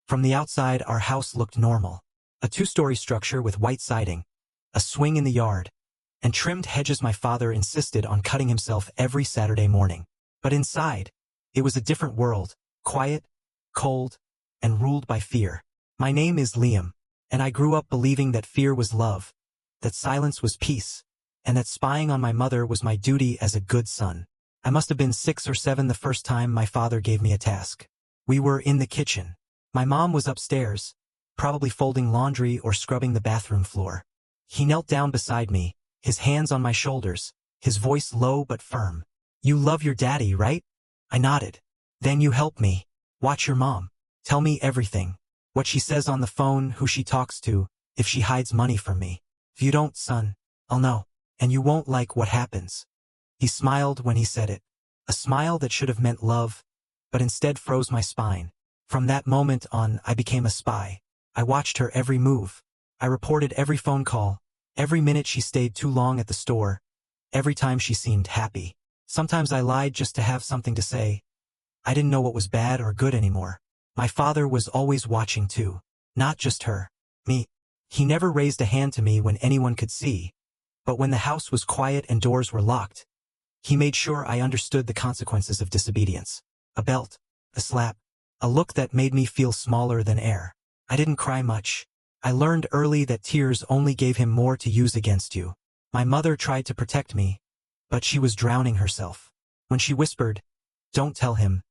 From the outside, our house looked normal. A two-story structure with white siding, a swing in the yard, and trimmed hedges. My father insisted on cutting himself every Saturday morning. But inside, it was a different world, quiet, cold, and ruled by fear. My name is Liam, and I grew up believing that fear was love, that silence was peace, and that spying on my mother was my duty as a good son. I must have been 6 or 7 the first time my father gave me a task. We were in the kitchen. My mom was upstairs, probably folding laundry or scrubbing the bathroom floor. He knelt down beside me, his hands on my shoulders, his voice low but firm. "You love your daddy, right?" I nodded. "Then you help me. Watch your mom. Tell me everything. What she says on the phone, who she talks to, if she hides money from me. If you don't, son, I'll know. And you won't like what happens." He smiled when he said it. A smile that should have meant love, but instead froze my spine. From that moment on, I became a spy. I watched her every move. I reported every phone call, every minute she stayed too long at the store, every time she seemed happy. Sometimes I lied just to have something to say. I didn't know what was bad or good anymore. My father was always watching too. Not just her. Me. He never raised a hand to me when anyone could see. But when the house was quiet and doors were locked, he made sure I understood the consequences of disobedience. A belt, a slap, a look that made me feel smaller than air. I didn't cry much. I learned early that tears only gave him more to use against you. My mother tried to protect me, but she was drowning herself. When she whispered, "Don't tell him,"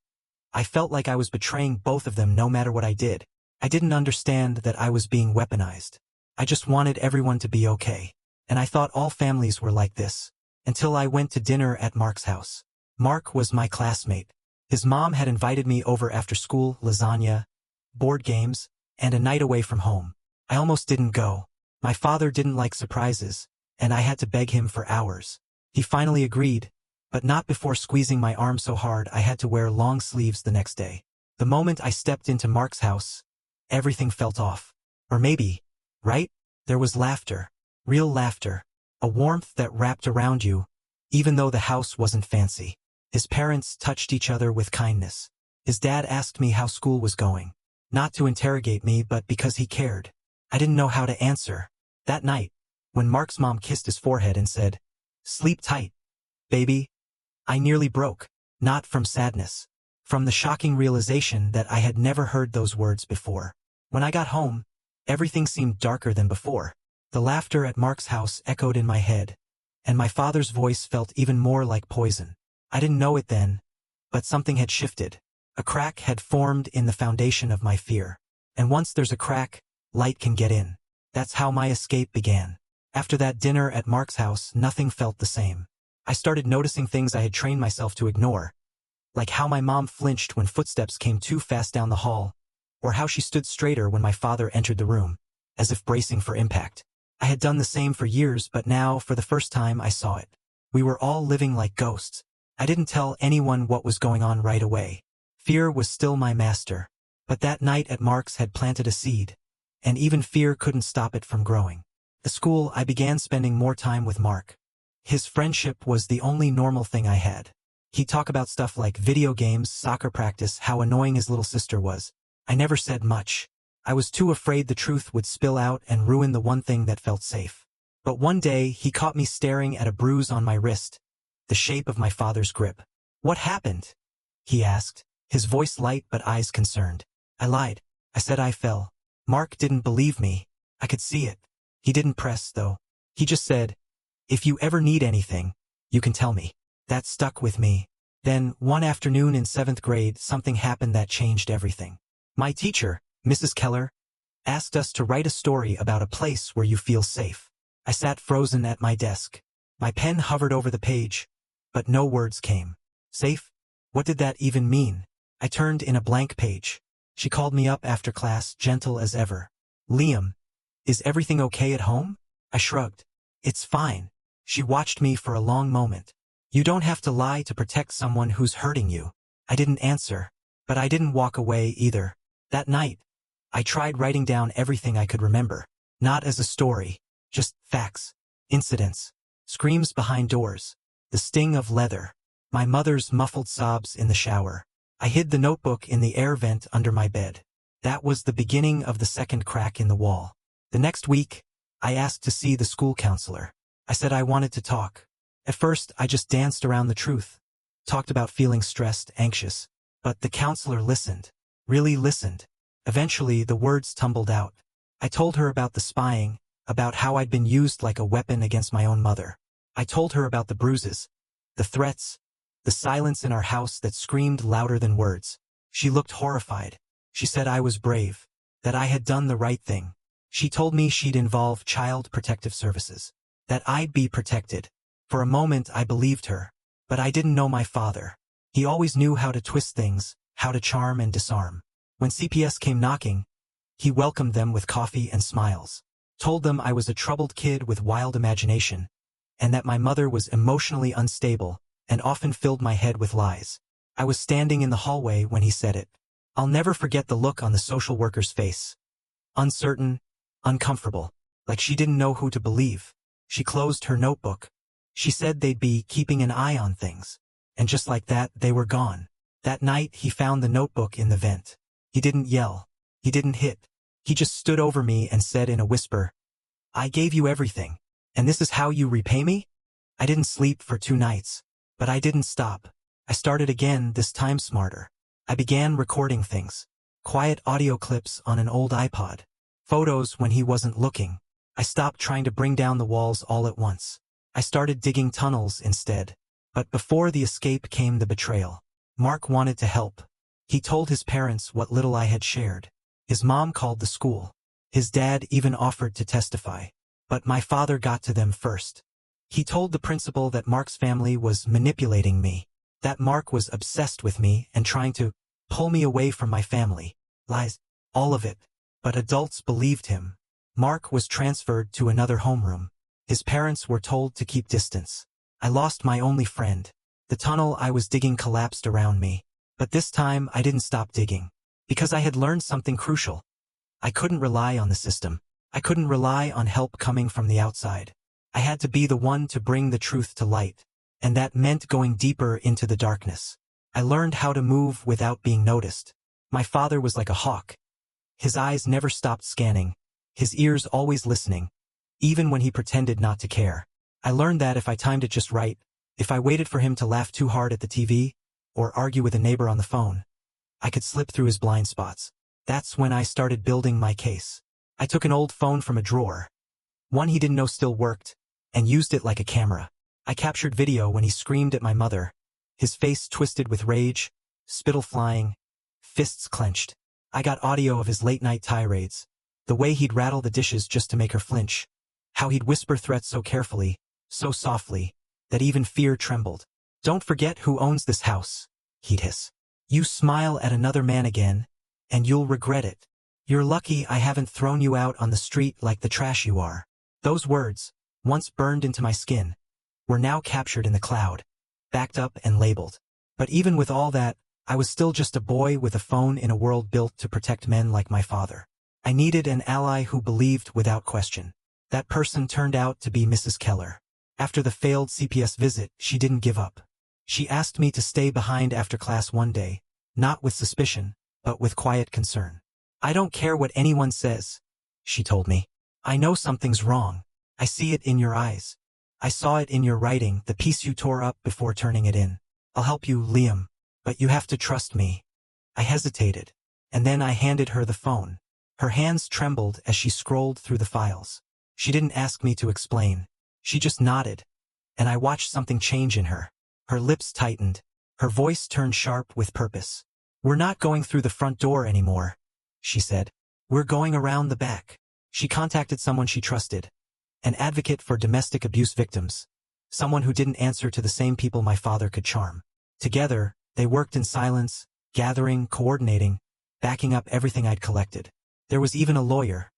I felt like I was betraying both of them no matter what I did. I didn't understand that I was being weaponized. I just wanted everyone to be okay. And I thought all families were like this. Until I went to dinner at Mark's house. Mark was my classmate. His mom had invited me over after school, lasagna, board games, and a night away from home. I almost didn't go. My father didn't like surprises, and I had to beg him for hours. He finally agreed, but not before squeezing my arm so hard I had to wear long sleeves the next day. The moment I stepped into Mark's house, everything felt off. Or maybe, right? There was laughter. Real laughter. A warmth that wrapped around you, even though the house wasn't fancy. His parents touched each other with kindness. His dad asked me how school was going. Not to interrogate me, but because he cared. I didn't know how to answer. That night, when Mark's mom kissed his forehead and said, "Sleep tight, baby," I nearly broke. Not from sadness. From the shocking realization that I had never heard those words before. When I got home, everything seemed darker than before. The laughter at Mark's house echoed in my head, and my father's voice felt even more like poison. I didn't know it then, but something had shifted. A crack had formed in the foundation of my fear. And once there's a crack, light can get in. That's how my escape began. After that dinner at Mark's house, nothing felt the same. I started noticing things I had trained myself to ignore, like how my mom flinched when footsteps came too fast down the hall, or how she stood straighter when my father entered the room, as if bracing for impact. I had done the same for years, but now, for the first time, I saw it. We were all living like ghosts. I didn't tell anyone what was going on right away. Fear was still my master. But that night at Mark's had planted a seed, and even fear couldn't stop it from growing. At school, I began spending more time with Mark. His friendship was the only normal thing I had. He'd talk about stuff like video games, soccer practice, how annoying his little sister was. I never said much. I was too afraid the truth would spill out and ruin the one thing that felt safe. But one day, he caught me staring at a bruise on my wrist, the shape of my father's grip. "What happened?" he asked, his voice light but eyes concerned. I lied. I said I fell. Mark didn't believe me. I could see it. He didn't press, though. He just said, "If you ever need anything, you can tell me." That stuck with me. Then, one afternoon in 7th grade, something happened that changed everything. My teacher, Mrs. Keller, asked us to write a story about a place where you feel safe. I sat frozen at my desk. My pen hovered over the page, but no words came. Safe? What did that even mean? I turned in a blank page. She called me up after class, gentle as ever. "Liam, is everything okay at home?" I shrugged. "It's fine." She watched me for a long moment. "You don't have to lie to protect someone who's hurting you." I didn't answer, but I didn't walk away either. That night, I tried writing down everything I could remember. Not as a story, just facts, incidents, screams behind doors, the sting of leather, my mother's muffled sobs in the shower. I hid the notebook in the air vent under my bed. That was the beginning of the second crack in the wall. The next week, I asked to see the school counselor. I said I wanted to talk. At first, I just danced around the truth. Talked about feeling stressed, anxious. But the counselor listened. Really listened. Eventually, the words tumbled out. I told her about the spying, about how I'd been used like a weapon against my own mother. I told her about the bruises, the threats, the silence in our house that screamed louder than words. She looked horrified. She said I was brave, that I had done the right thing. She told me she'd involve Child Protective Services, that I'd be protected. For a moment I believed her, but I didn't know my father. He always knew how to twist things, how to charm and disarm. When CPS came knocking, he welcomed them with coffee and smiles, told them I was a troubled kid with wild imagination, and that my mother was emotionally unstable and often filled my head with lies. I was standing in the hallway when he said it. I'll never forget the look on the social worker's face. Uncertain, uncomfortable, like she didn't know who to believe. She closed her notebook. She said they'd be keeping an eye on things. And just like that, they were gone. That night, he found the notebook in the vent. He didn't yell. He didn't hit. He just stood over me and said in a whisper, "I gave you everything. And this is how you repay me?" I didn't sleep for 2 nights. But I didn't stop. I started again, this time smarter. I began recording things. Quiet audio clips on an old iPod. Photos when he wasn't looking. I stopped trying to bring down the walls all at once. I started digging tunnels instead. But before the escape came the betrayal. Mark wanted to help. He told his parents what little I had shared. His mom called the school. His dad even offered to testify. But my father got to them first. He told the principal that Mark's family was manipulating me. That Mark was obsessed with me and trying to pull me away from my family. Lies. All of it. But adults believed him. Mark was transferred to another homeroom. His parents were told to keep distance. I lost my only friend. The tunnel I was digging collapsed around me. But this time I didn't stop digging. Because I had learned something crucial. I couldn't rely on the system. I couldn't rely on help coming from the outside. I had to be the one to bring the truth to light. And that meant going deeper into the darkness. I learned how to move without being noticed. My father was like a hawk. His eyes never stopped scanning. His ears always listening. Even when he pretended not to care. I learned that if I timed it just right, if I waited for him to laugh too hard at the TV, or argue with a neighbor on the phone, I could slip through his blind spots. That's when I started building my case. I took an old phone from a drawer, one he didn't know still worked, and used it like a camera. I captured video when he screamed at my mother, his face twisted with rage, spittle flying, fists clenched. I got audio of his late-night tirades, the way he'd rattle the dishes just to make her flinch, how he'd whisper threats so carefully, so softly, that even fear trembled. "Don't forget who owns this house," he'd hiss. "You smile at another man again, and you'll regret it. You're lucky I haven't thrown you out on the street like the trash you are." Those words, once burned into my skin, were now captured in the cloud, backed up and labeled. But even with all that, I was still just a boy with a phone in a world built to protect men like my father. I needed an ally who believed without question. That person turned out to be Mrs. Keller. After the failed CPS visit, she didn't give up. She asked me to stay behind after class one day, not with suspicion, but with quiet concern. "I don't care what anyone says," she told me. "I know something's wrong. I see it in your eyes. I saw it in your writing, the piece you tore up before turning it in. I'll help you, Liam. But you have to trust me." I hesitated, and then I handed her the phone. Her hands trembled as she scrolled through the files. She didn't ask me to explain. She just nodded, and I watched something change in her. Her lips tightened. Her voice turned sharp with purpose. "We're not going through the front door anymore," she said. "We're going around the back." She contacted someone she trusted, an advocate for domestic abuse victims, someone who didn't answer to the same people my father could charm. Together, they worked in silence, gathering, coordinating, backing up everything I'd collected. There was even a lawyer,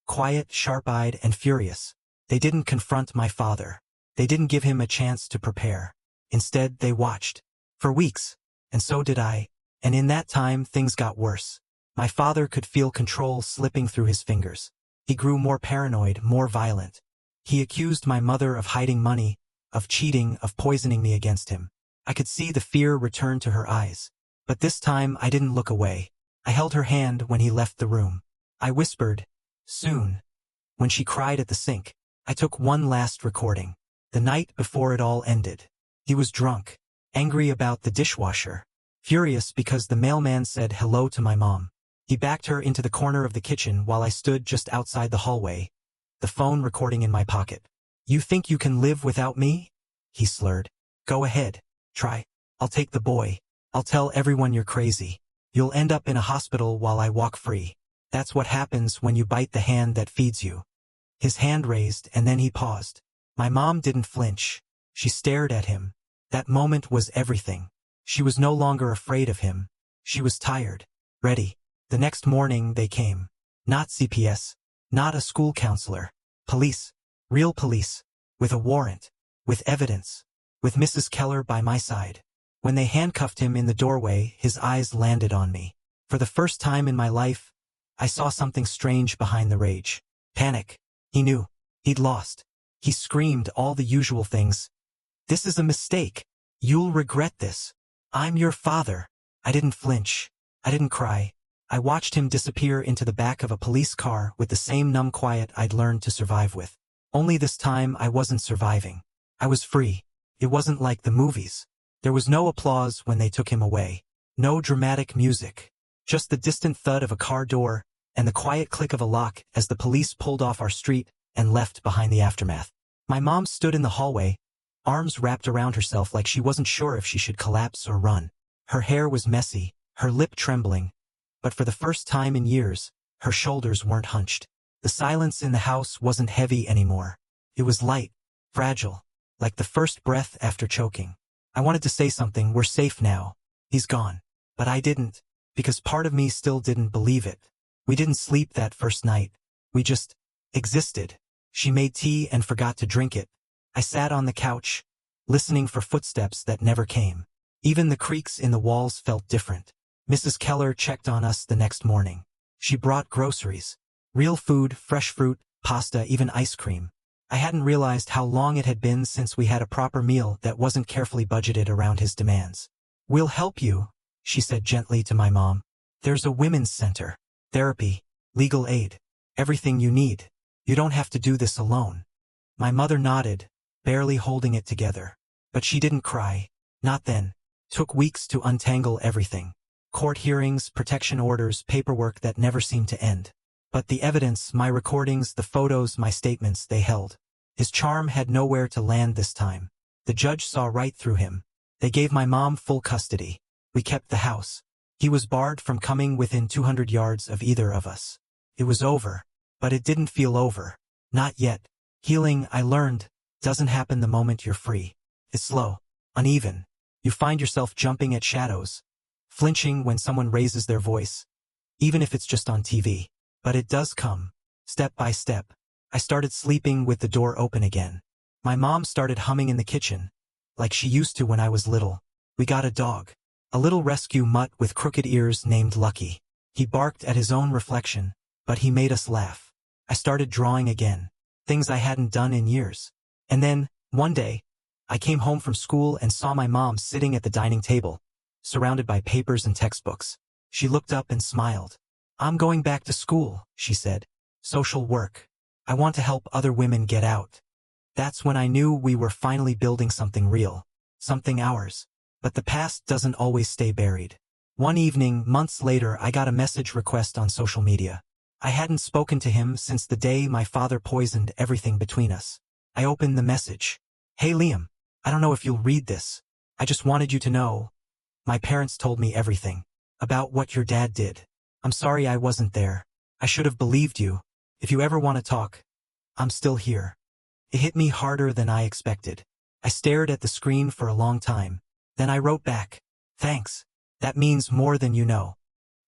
quiet, sharp-eyed, and furious. They didn't confront my father. They didn't give him a chance to prepare. Instead, they watched. For weeks. And so did I. And in that time, things got worse. My father could feel control slipping through his fingers. He grew more paranoid, more violent. He accused my mother of hiding money, of cheating, of poisoning me against him. I could see the fear return to her eyes. But this time, I didn't look away. I held her hand when he left the room. I whispered, "Soon." When she cried at the sink, I took one last recording. The night before it all ended. He was drunk, angry about the dishwasher, furious because the mailman said hello to my mom. He backed her into the corner of the kitchen while I stood just outside the hallway, the phone recording in my pocket. "You think you can live without me?" he slurred. "Go ahead. Try. I'll take the boy. I'll tell everyone you're crazy. You'll end up in a hospital while I walk free. That's what happens when you bite the hand that feeds you." His hand raised and then he paused. My mom didn't flinch. She stared at him. That moment was everything. She was no longer afraid of him. She was tired. Ready. The next morning they came. Not CPS. Not a school counselor. Police. Real police. With a warrant. With evidence. With Mrs. Keller by my side. When they handcuffed him in the doorway, his eyes landed on me. For the first time in my life, I saw something strange behind the rage. Panic. He knew. He'd lost. He screamed all the usual things. "This is a mistake. You'll regret this. I'm your father." I didn't flinch. I didn't cry. I watched him disappear into the back of a police car with the same numb quiet I'd learned to survive with. Only this time I wasn't surviving. I was free. It wasn't like the movies. There was no applause when they took him away. No dramatic music. Just the distant thud of a car door and the quiet click of a lock as the police pulled off our street and left behind the aftermath. My mom stood in the hallway, arms wrapped around herself like she wasn't sure if she should collapse or run. Her hair was messy, her lip trembling, but for the first time in years, her shoulders weren't hunched. The silence in the house wasn't heavy anymore. It was light, fragile, like the first breath after choking. I wanted to say something. "We're safe now. He's gone." But I didn't, because part of me still didn't believe it. We didn't sleep that first night. We just existed. She made tea and forgot to drink it. I sat on the couch, listening for footsteps that never came. Even the creaks in the walls felt different. Mrs. Keller checked on us the next morning. She brought groceries. Real food, fresh fruit, pasta, even ice cream. I hadn't realized how long it had been since we had a proper meal that wasn't carefully budgeted around his demands. "We'll help you," she said gently to my mom. "There's a women's center, therapy, legal aid, everything you need. You don't have to do this alone." My mother nodded, barely holding it together. But she didn't cry. Not then. Took weeks to untangle everything. Court hearings, protection orders, paperwork that never seemed to end. But the evidence, my recordings, the photos, my statements, they held. His charm had nowhere to land this time. The judge saw right through him. They gave my mom full custody. We kept the house. He was barred from coming within 200 yards of either of us. It was over. But it didn't feel over. Not yet. Healing, I learned, doesn't happen the moment you're free. It's slow, uneven. You find yourself jumping at shadows, flinching when someone raises their voice, even if it's just on TV. But it does come, step by step. I started sleeping with the door open again. My mom started humming in the kitchen, like she used to when I was little. We got a dog. A little rescue mutt with crooked ears named Lucky. He barked at his own reflection, but he made us laugh. I started drawing again, things I hadn't done in years. And then, one day, I came home from school and saw my mom sitting at the dining table, surrounded by papers and textbooks. She looked up and smiled. "I'm going back to school," she said. "Social work. I want to help other women get out." That's when I knew we were finally building something real, something ours. But the past doesn't always stay buried. One evening, months later, I got a message request on social media. I hadn't spoken to him since the day my father poisoned everything between us. I opened the message. "Hey Liam, I don't know if you'll read this. I just wanted you to know. My parents told me everything. About what your dad did. I'm sorry I wasn't there. I should have believed you. If you ever want to talk, I'm still here." It hit me harder than I expected. I stared at the screen for a long time. Then I wrote back, "Thanks. That means more than you know."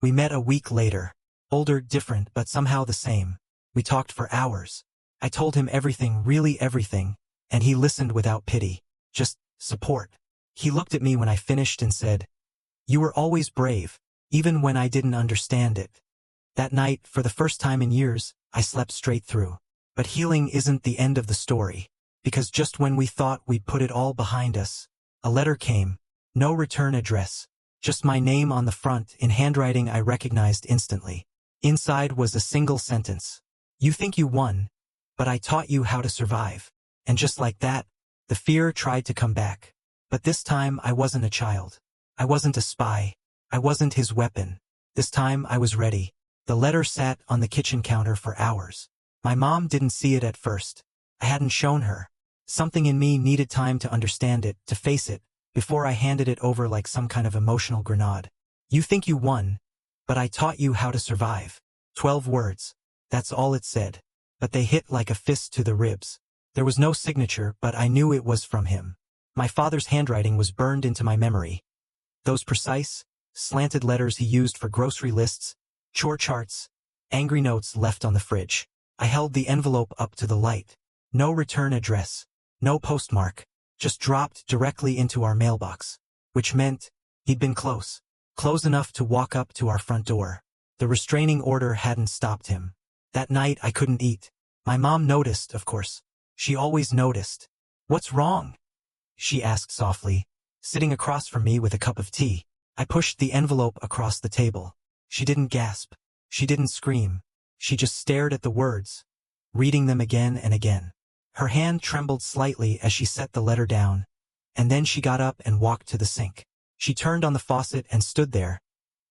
We met a week later. Older, different, but somehow the same. We talked for hours. I told him everything, really everything, and he listened without pity. Just support. He looked at me when I finished and said, "You were always brave, even when I didn't understand it." That night, for the first time in years, I slept straight through. But healing isn't the end of the story. Because just when we thought we'd put it all behind us, a letter came. No return address. Just my name on the front in handwriting I recognized instantly. Inside was a single sentence. You think you won, but I taught you how to survive. And just like that, the fear tried to come back. But this time I wasn't a child. I wasn't a spy. I wasn't his weapon. This time I was ready. The letter sat on the kitchen counter for hours. My mom didn't see it at first. I hadn't shown her. Something in me needed time to understand it, to face it, before I handed it over like some kind of emotional grenade. You think you won, but I taught you how to survive. 12 words. That's all it said. But they hit like a fist to the ribs. There was no signature, but I knew it was from him. My father's handwriting was burned into my memory. Those precise, slanted letters he used for grocery lists, chore charts, angry notes left on the fridge. I held the envelope up to the light. No return address. No postmark. Just dropped directly into our mailbox. Which meant he'd been close. Close enough to walk up to our front door. The restraining order hadn't stopped him. That night I couldn't eat. My mom noticed, of course. She always noticed. What's wrong? She asked softly, sitting across from me with a cup of tea. I pushed the envelope across the table. She didn't gasp. She didn't scream. She just stared at the words, reading them again and again. Her hand trembled slightly as she set the letter down, and then she got up and walked to the sink. She turned on the faucet and stood there,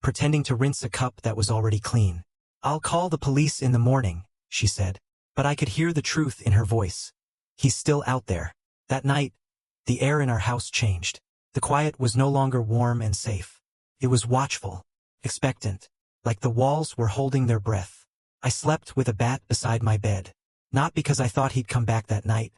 pretending to rinse a cup that was already clean. I'll call the police in the morning, she said. But I could hear the truth in her voice. He's still out there. That night, the air in our house changed. The quiet was no longer warm and safe. It was watchful, expectant, like the walls were holding their breath. I slept with a bat beside my bed. Not because I thought he'd come back that night,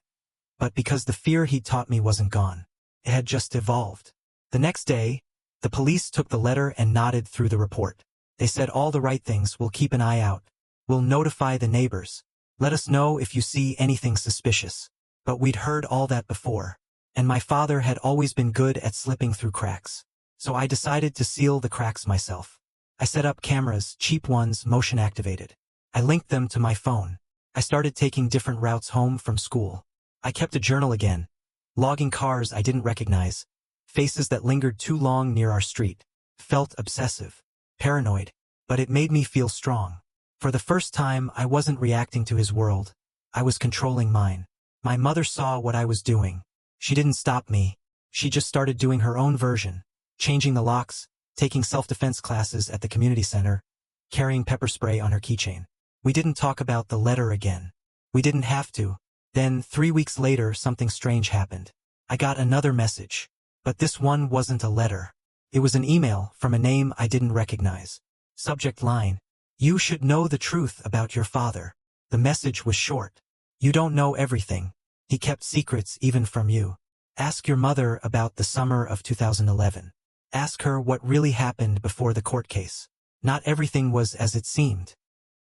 but because the fear he'd taught me wasn't gone. It had just evolved. The next day, the police took the letter and nodded through the report. They said all the right things. We'll keep an eye out. We'll notify the neighbors. Let us know if you see anything suspicious. But we'd heard all that before. And my father had always been good at slipping through cracks. So I decided to seal the cracks myself. I set up cameras, cheap ones, motion activated. I linked them to my phone. I started taking different routes home from school. I kept a journal again, logging cars I didn't recognize, faces that lingered too long near our street. Felt obsessive, paranoid, but it made me feel strong. For the first time, I wasn't reacting to his world. I was controlling mine. My mother saw what I was doing. She didn't stop me. She just started doing her own version, changing the locks, taking self-defense classes at the community center, carrying pepper spray on her keychain. We didn't talk about the letter again. We didn't have to. Then, 3 weeks later, something strange happened. I got another message. But this one wasn't a letter. It was an email from a name I didn't recognize. Subject line: You should know the truth about your father. The message was short. You don't know everything. He kept secrets even from you. Ask your mother about the summer of 2011. Ask her what really happened before the court case. Not everything was as it seemed.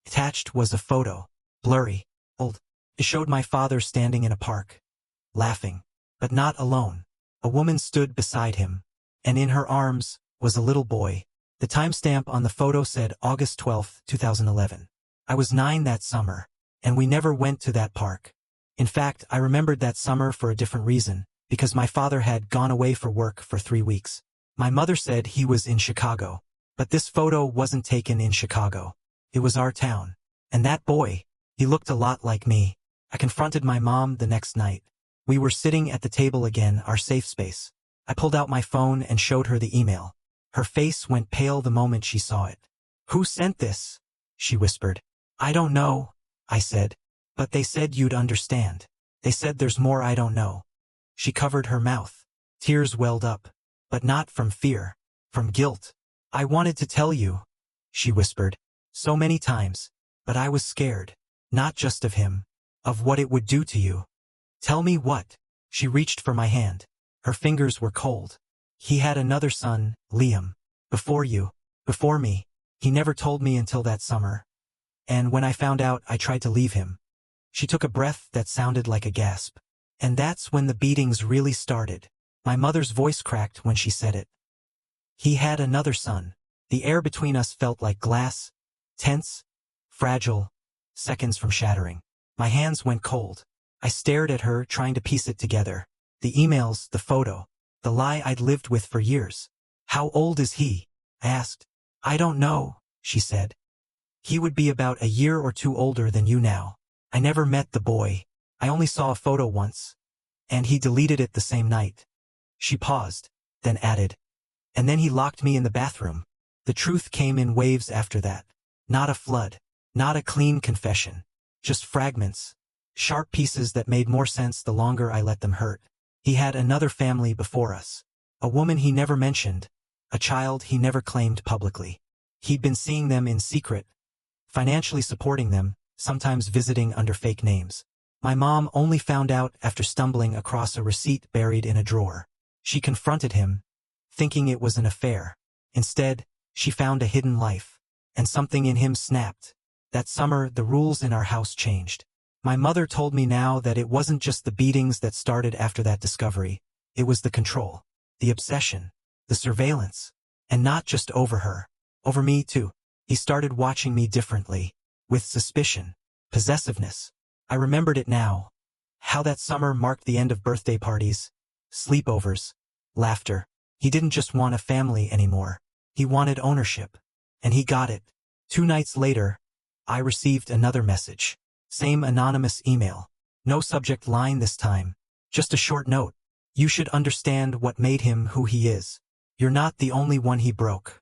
Attached was a photo, blurry, old. It showed my father standing in a park, laughing, but not alone. A woman stood beside him, and in her arms was a little boy. The timestamp on the photo said August 12, 2011. I was 9 that summer, and we never went to that park. In fact, I remembered that summer for a different reason, because my father had gone away for work for 3 weeks. My mother said he was in Chicago, but this photo wasn't taken in Chicago. It was our town. And that boy, he looked a lot like me. I confronted my mom the next night. We were sitting at the table again, our safe space. I pulled out my phone and showed her the email. Her face went pale the moment she saw it. Who sent this? She whispered. I don't know, I said. But they said you'd understand. They said there's more I don't know. She covered her mouth. Tears welled up. But not from fear. From guilt. I wanted to tell you, she whispered. So many times. But I was scared. Not just of him. Of what it would do to you. Tell me what? She reached for my hand. Her fingers were cold. He had another son, Liam. Before you. Before me. He never told me until that summer. And when I found out, I tried to leave him. She took a breath that sounded like a gasp. And that's when the beatings really started. My mother's voice cracked when she said it. He had another son. The air between us felt like glass. Tense. Fragile. Seconds from shattering. My hands went cold. I stared at her, trying to piece it together. The emails, the photo, the lie I'd lived with for years. How old is he? I asked. I don't know, she said. He would be about a year or two older than you now. I never met the boy. I only saw a photo once. And he deleted it the same night. She paused, then added. And then he locked me in the bathroom. The truth came in waves after that. Not a flood. Not a clean confession. Just fragments. Sharp pieces that made more sense the longer I let them hurt. He had another family before us. A woman he never mentioned. A child he never claimed publicly. He'd been seeing them in secret, financially supporting them, sometimes visiting under fake names. My mom only found out after stumbling across a receipt buried in a drawer. She confronted him, thinking it was an affair. Instead, she found a hidden life. And something in him snapped. That summer, the rules in our house changed. My mother told me now that it wasn't just the beatings that started after that discovery. It was the control, the obsession, the surveillance. And not just over her. Over me too. He started watching me differently. With suspicion. Possessiveness. I remembered it now. How that summer marked the end of birthday parties. Sleepovers. Laughter. He didn't just want a family anymore. He wanted ownership. And he got it. 2 nights later, I received another message. Same anonymous email. No subject line this time. Just a short note. You should understand what made him who he is. You're not the only one he broke.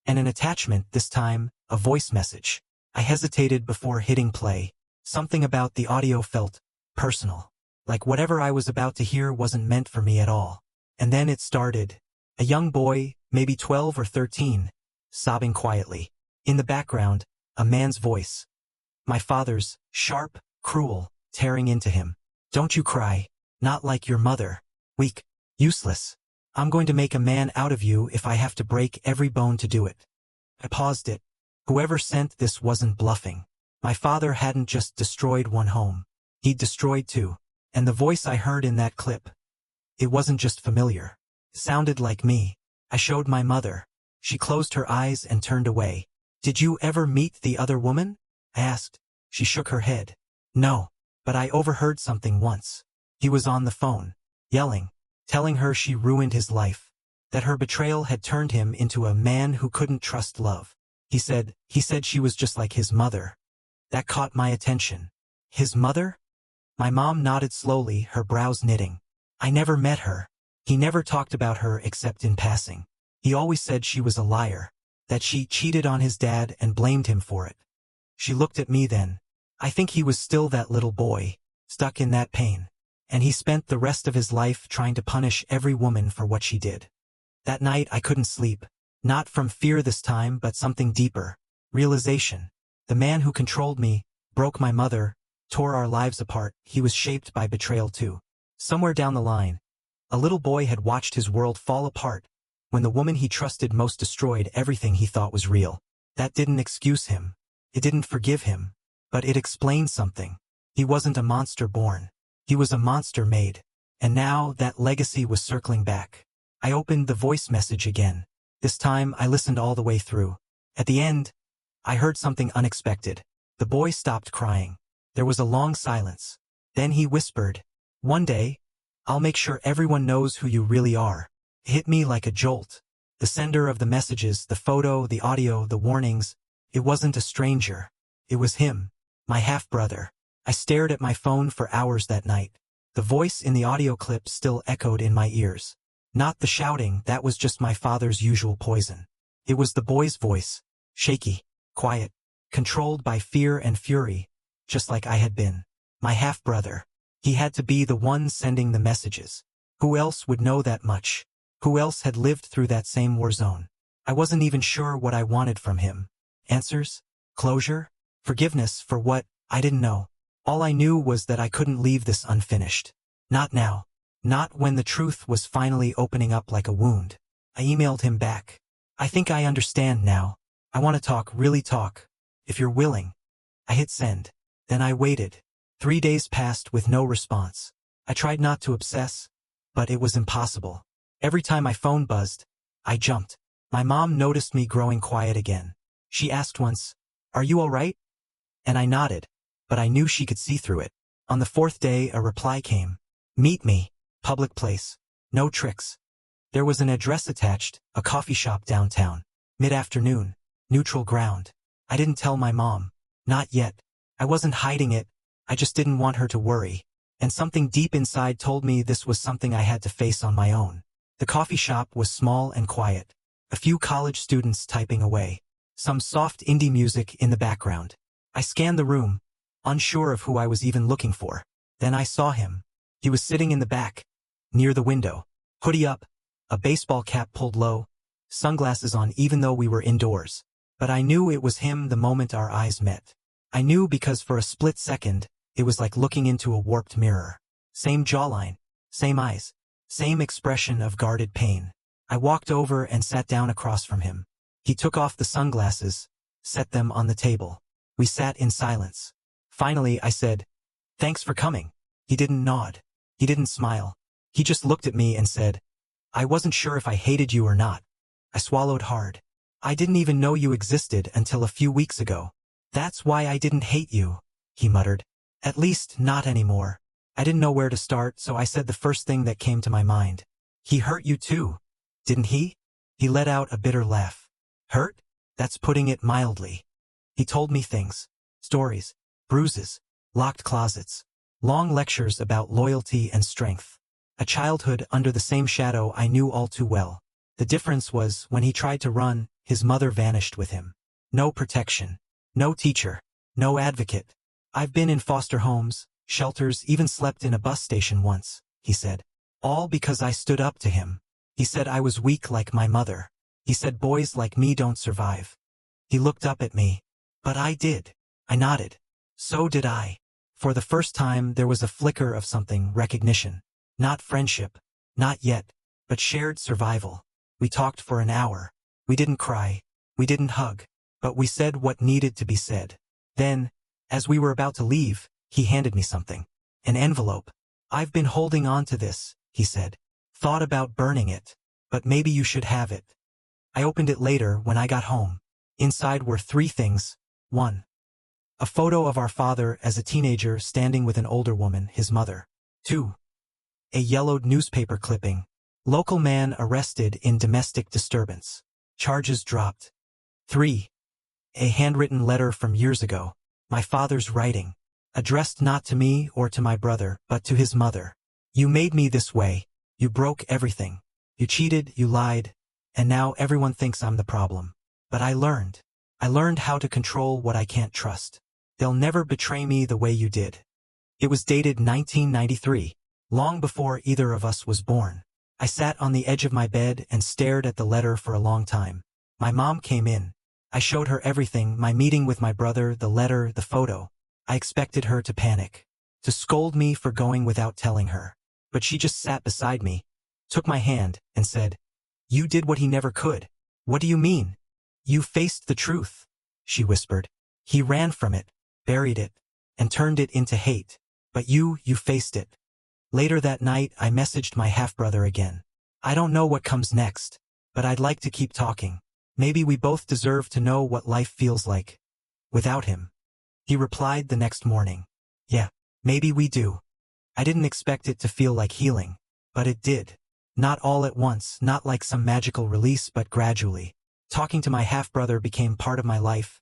And an attachment this time, a voice message. I hesitated before hitting play. Something about the audio felt personal. Like whatever I was about to hear wasn't meant for me at all. And then it started. A young boy, maybe 12 or 13, sobbing quietly. In the background, a man's voice. My father's, sharp, cruel, tearing into him. Don't you cry. Not like your mother. Weak. Useless. I'm going to make a man out of you if I have to break every bone to do it. I paused it. Whoever sent this wasn't bluffing. My father hadn't just destroyed one home. He'd destroyed 2. And the voice I heard in that clip. It wasn't just familiar. It sounded like me. I showed my mother. She closed her eyes and turned away. Did you ever meet the other woman? I asked. She shook her head. No, but I overheard something once. He was on the phone, yelling, telling her she ruined his life, that her betrayal had turned him into a man who couldn't trust love. He said she was just like his mother. That caught my attention. His mother? My mom nodded slowly, her brows knitting. I never met her. He never talked about her except in passing. He always said she was a liar, that she cheated on his dad and blamed him for it. She looked at me then. I think he was still that little boy, stuck in that pain. And he spent the rest of his life trying to punish every woman for what she did. That night I couldn't sleep. Not from fear this time, but something deeper. Realization. The man who controlled me, broke my mother, tore our lives apart. He was shaped by betrayal too. Somewhere down the line, a little boy had watched his world fall apart when the woman he trusted most destroyed everything he thought was real. That didn't excuse him. It didn't forgive him. But it explained something. He wasn't a monster born. He was a monster made. And now that legacy was circling back. I opened the voice message again. This time I listened all the way through. At the end, I heard something unexpected. The boy stopped crying. There was a long silence. Then he whispered, "One day, I'll make sure everyone knows who you really are." It hit me like a jolt. The sender of the messages, the photo, the audio, the warnings. It wasn't a stranger. It was him, my half-brother. I stared at my phone for hours that night. The voice in the audio clip still echoed in my ears. Not the shouting, that was just my father's usual poison. It was the boy's voice, shaky, quiet, controlled by fear and fury, just like I had been. My half-brother. He had to be the one sending the messages. Who else would know that much? Who else had lived through that same war zone? I wasn't even sure what I wanted from him. Answers? Closure? Forgiveness for what? I didn't know. All I knew was that I couldn't leave this unfinished. Not now. Not when the truth was finally opening up like a wound. I emailed him back. I think I understand now. I want to talk, really talk. If you're willing. I hit send. Then I waited. 3 days passed with no response. I tried not to obsess, but it was impossible. Every time my phone buzzed, I jumped. My mom noticed me growing quiet again. She asked once, "Are you all right?" And I nodded, but I knew she could see through it. On the 4th day, a reply came. "Meet me. Public place. No tricks." There was an address attached, a coffee shop downtown. Mid-afternoon. Neutral ground. I didn't tell my mom. Not yet. I wasn't hiding it. I just didn't want her to worry. And something deep inside told me this was something I had to face on my own. The coffee shop was small and quiet. A few college students typing away. Some soft indie music in the background. I scanned the room, unsure of who I was even looking for. Then I saw him. He was sitting in the back, near the window. Hoodie up, a baseball cap pulled low, sunglasses on even though we were indoors. But I knew it was him the moment our eyes met. I knew because for a split second, it was like looking into a warped mirror. Same jawline, same eyes, same expression of guarded pain. I walked over and sat down across from him. He took off the sunglasses, set them on the table. We sat in silence. Finally, I said, "Thanks for coming." He didn't nod. He didn't smile. He just looked at me and said, "I wasn't sure if I hated you or not." I swallowed hard. "I didn't even know you existed until a few weeks ago." "That's why I didn't hate you," he muttered. "At least, not anymore." I didn't know where to start, so I said the first thing that came to my mind. "He hurt you too, didn't he?" He let out a bitter laugh. "Hurt? That's putting it mildly." He told me things. Stories, bruises, locked closets, long lectures about loyalty and strength. A childhood under the same shadow I knew all too well. The difference was, when he tried to run, his mother vanished with him. No protection. No teacher. No advocate. "I've been in foster homes, shelters, even slept in a bus station once," he said. "All because I stood up to him. He said I was weak like my mother. He said boys like me don't survive." He looked up at me. "But I did." I nodded. "So did I." For the first time there was a flicker of something, recognition. Not friendship. Not yet. But shared survival. We talked for an hour. We didn't cry. We didn't hug. But we said what needed to be said. Then, as we were about to leave, he handed me something. An envelope. "I've been holding on to this," he said. "Thought about burning it. But maybe you should have it." I opened it later when I got home. Inside were 3 things. 1. A photo of our father as a teenager standing with an older woman, his mother. 2. A yellowed newspaper clipping. "Local man arrested in domestic disturbance. Charges dropped." 3. A handwritten letter from years ago. My father's writing. Addressed not to me or to my brother, but to his mother. "You made me this way. You broke everything. You cheated, you lied, and now everyone thinks I'm the problem. But I learned. I learned how to control what I can't trust. They'll never betray me the way you did." It was dated 1993, long before either of us was born. I sat on the edge of my bed and stared at the letter for a long time. My mom came in. I showed her everything, my meeting with my brother, the letter, the photo. I expected her to panic, to scold me for going without telling her. But she just sat beside me, took my hand, and said, "You did what he never could." "What do you mean?" "You faced the truth," she whispered. "He ran from it, buried it, and turned it into hate. But you faced it." Later that night, I messaged my half-brother again. "I don't know what comes next, but I'd like to keep talking. Maybe we both deserve to know what life feels like without him." He replied the next morning, "Yeah, maybe we do." I didn't expect it to feel like healing, but it did. Not all at once, not like some magical release, but gradually. Talking to my half-brother became part of my life,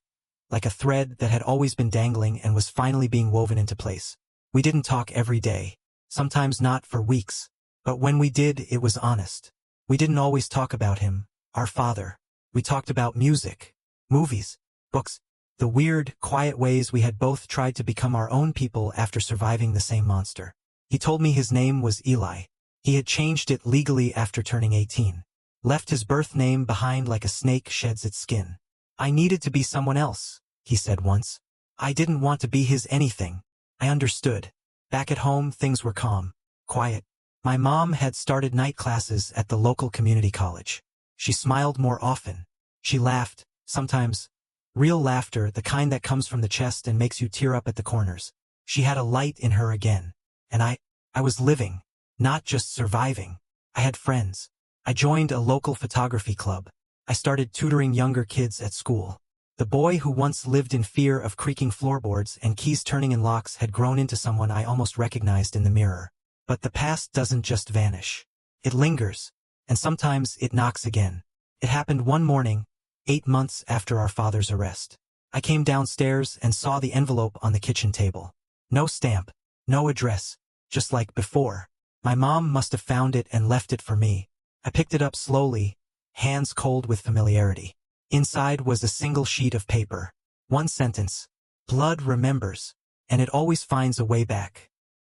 like a thread that had always been dangling and was finally being woven into place. We didn't talk every day, sometimes not for weeks, but when we did, it was honest. We didn't always talk about him, our father. We talked about music, movies, books, the weird, quiet ways we had both tried to become our own people after surviving the same monster. He told me his name was Eli. He had changed it legally after turning 18. Left his birth name behind like a snake sheds its skin. "I needed to be someone else," he said once. "I didn't want to be his anything." I understood. Back at home, things were calm, quiet. My mom had started night classes at the local community college. She smiled more often. She laughed, sometimes. Real laughter, the kind that comes from the chest and makes you tear up at the corners. She had a light in her again. And I was living, not just surviving. I had friends. I joined a local photography club. I started tutoring younger kids at school. The boy who once lived in fear of creaking floorboards and keys turning in locks had grown into someone I almost recognized in the mirror. But the past doesn't just vanish. It lingers. and sometimes it knocks again. It happened one morning, 8 months after our father's arrest. I came downstairs and saw the envelope on the kitchen table. No stamp, no address, just like before. My mom must have found it and left it for me. I picked it up slowly, hands cold with familiarity. Inside was a single sheet of paper. One sentence. Blood remembers, and it always finds a way back.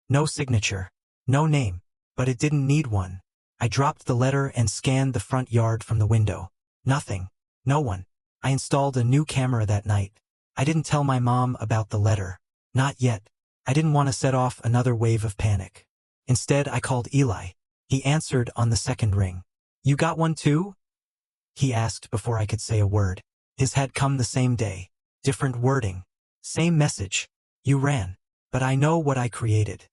No signature, no name, but it didn't need one. I dropped the letter and scanned the front yard from the window. Nothing. No one. I installed a new camera that night. I didn't tell my mom about the letter. Not yet. I didn't want to set off another wave of panic. Instead, I called Eli. He answered on the second ring. "You got one too?" he asked before I could say a word. His had come the same day. Different wording. Same message. "You ran. But I know what I created."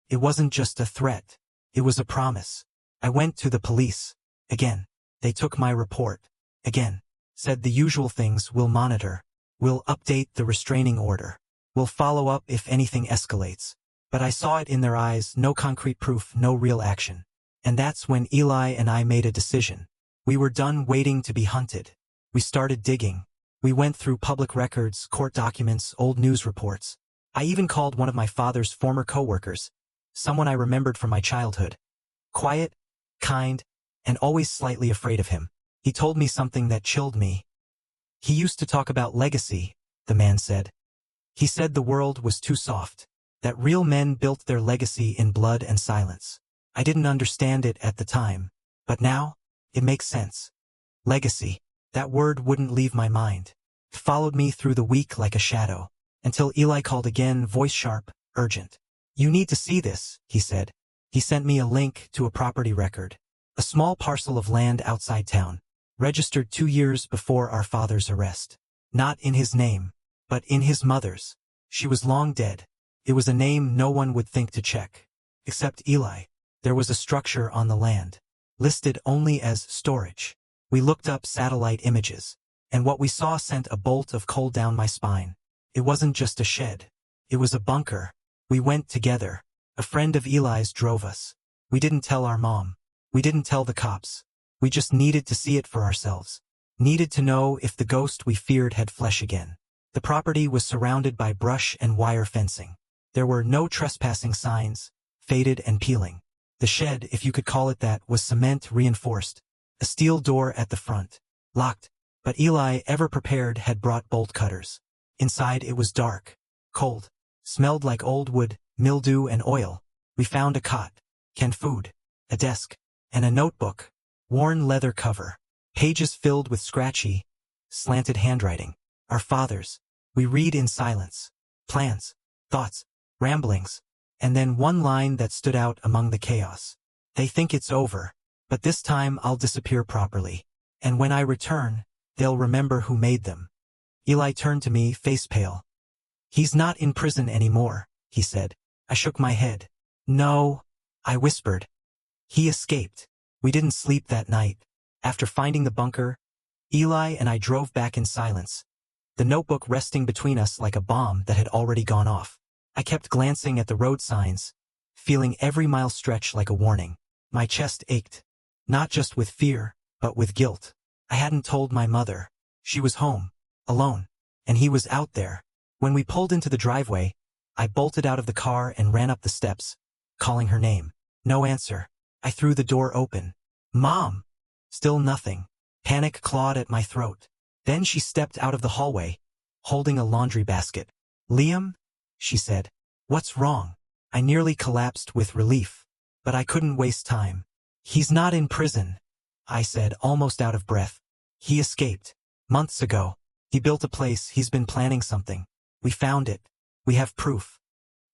It wasn't just a threat. It was a promise. I went to the police. Again. They took my report. Again. Said the usual things: "We'll monitor. We'll update the restraining order. We'll follow up if anything escalates." But I saw it in their eyes: no concrete proof, no real action. And that's when Eli and I made a decision. We were done waiting to be hunted. We started digging. We went through public records, court documents, old news reports. I even called one of my father's former coworkers, someone I remembered from my childhood. Quiet, kind, and always slightly afraid of him. He told me something that chilled me. He used to talk about legacy, the man said. He said the world was too soft, that real men built their legacy in blood and silence. I didn't understand it at the time, but now, it makes sense. Legacy. That word wouldn't leave my mind. It followed me through the week like a shadow, until Eli called again, voice sharp, urgent. "You need to see this," he said. He sent me a link to a property record. A small parcel of land outside town, registered 2 years before our father's arrest. Not in his name, but in his mother's. She was long dead. It was a name no one would think to check. Except Eli. There was a structure on the land, listed only as storage. We looked up satellite images, and what we saw sent a bolt of cold down my spine. It wasn't just a shed. It was a bunker. We went together. A friend of Eli's drove us. We didn't tell our mom. We didn't tell the cops. We just needed to see it for ourselves. Needed to know if the ghost we feared had flesh again. The property was surrounded by brush and wire fencing. There were no trespassing signs, faded and peeling. The shed, if you could call it that, was cement reinforced. A steel door at the front. Locked. But Eli, ever prepared, had brought bolt cutters. Inside it was dark. Cold. Smelled like old wood, mildew and oil. We found a cot. Canned food. A desk. And a notebook. Worn leather cover. Pages filled with scratchy, slanted handwriting. Our father's. We read in silence. Plans. Thoughts. Ramblings. And then one line that stood out among the chaos. "They think it's over. But this time I'll disappear properly. And when I return, they'll remember who made them." Eli turned to me, face pale. "He's not in prison anymore," he said. I shook my head. "No," I whispered. "He escaped." We didn't sleep that night. After finding the bunker, Eli and I drove back in silence, the notebook resting between us like a bomb that had already gone off. I kept glancing at the road signs, feeling every mile stretch like a warning. My chest ached. Not just with fear, but with guilt. I hadn't told my mother. She was home, alone, and he was out there. When we pulled into the driveway, I bolted out of the car and ran up the steps, calling her name. No answer. I threw the door open. "Mom!" Still nothing. Panic clawed at my throat. Then she stepped out of the hallway, holding a laundry basket. "Liam?" she said. "What's wrong?" I nearly collapsed with relief. But I couldn't waste time. "He's not in prison," I said, almost out of breath. "He escaped. Months ago. He built a place. He's been planning something. We found it. We have proof."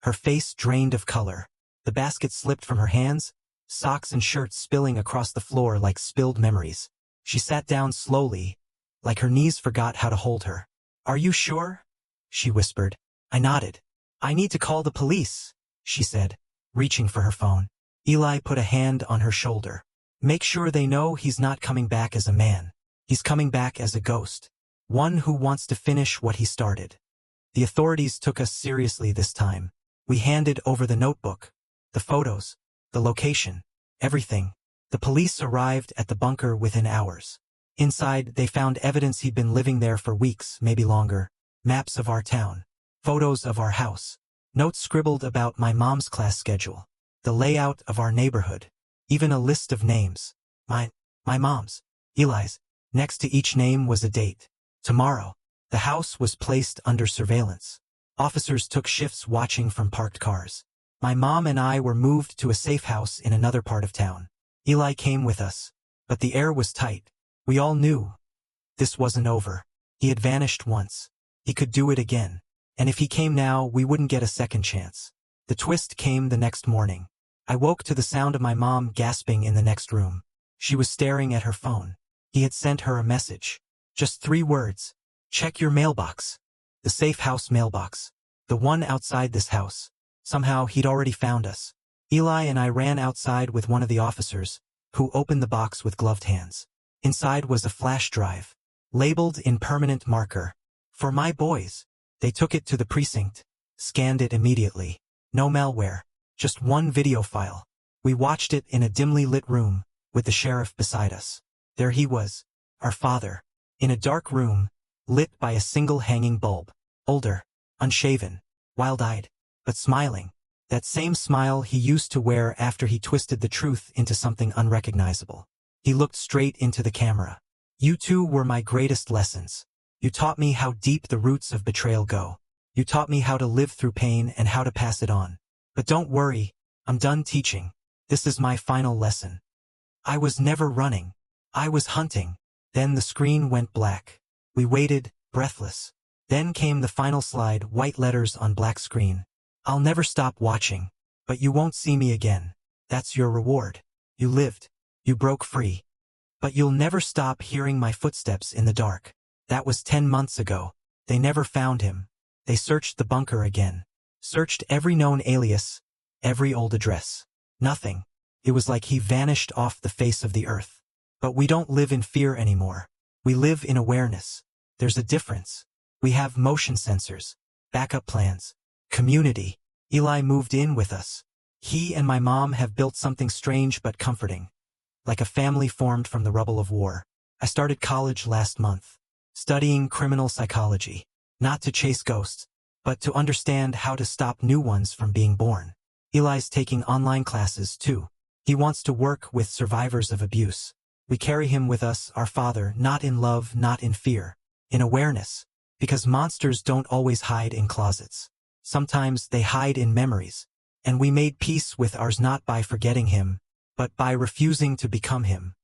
Her face drained of color. The basket slipped from her hands, socks and shirts spilling across the floor like spilled memories. She sat down slowly, like her knees forgot how to hold her. "Are you sure?" she whispered. I nodded. "I need to call the police," she said, reaching for her phone. Eli put a hand on her shoulder. "Make sure they know he's not coming back as a man. He's coming back as a ghost. One who wants to finish what he started." The authorities took us seriously this time. We handed over the notebook, the photos, the location, everything. The police arrived at the bunker within hours. Inside, they found evidence he'd been living there for weeks, maybe longer. Maps of our town. Photos of our house. Notes scribbled about my mom's class schedule. The layout of our neighborhood. Even a list of names. My mom's. Eli's. Next to each name was a date. Tomorrow. The house was placed under surveillance. Officers took shifts watching from parked cars. My mom and I were moved to a safe house in another part of town. Eli came with us. But the air was tight. We all knew. This wasn't over. He had vanished once. He could do it again. And if he came now, we wouldn't get a second chance. The twist came the next morning. I woke to the sound of my mom gasping in the next room. She was staring at her phone. He had sent her a message. Just 3 words. Check your mailbox. The safe house mailbox. The one outside this house. Somehow he'd already found us. Eli and I ran outside with one of the officers, who opened the box with gloved hands. Inside was a flash drive, labeled in permanent marker. For my boys. They took it to the precinct, scanned it immediately. No malware, just one video file. We watched it in a dimly lit room, with the sheriff beside us. There he was, our father, in a dark room, lit by a single hanging bulb. Older, unshaven, wild-eyed, but smiling. That same smile he used to wear after he twisted the truth into something unrecognizable. He looked straight into the camera. You two were my greatest lessons. You taught me how deep the roots of betrayal go. You taught me how to live through pain and how to pass it on. But don't worry, I'm done teaching. This is my final lesson. I was never running. I was hunting. Then the screen went black. We waited, breathless. Then came the final slide, white letters on black screen. I'll never stop watching. But you won't see me again. That's your reward. You lived. You broke free. But you'll never stop hearing my footsteps in the dark. That was 10 months ago. They never found him. They searched the bunker again. Searched every known alias, every old address. Nothing. It was like he vanished off the face of the earth. But we don't live in fear anymore. We live in awareness. There's a difference. We have motion sensors, backup plans, community. Eli moved in with us. He and my mom have built something strange but comforting. Like a family formed from the rubble of war. I started college last month. Studying criminal psychology. Not to chase ghosts, but to understand how to stop new ones from being born. Eli's taking online classes too. He wants to work with survivors of abuse. We carry him with us, our father, not in love, not in fear. In awareness. Because monsters don't always hide in closets. Sometimes they hide in memories. And we made peace with ours not by forgetting him, but by refusing to become him.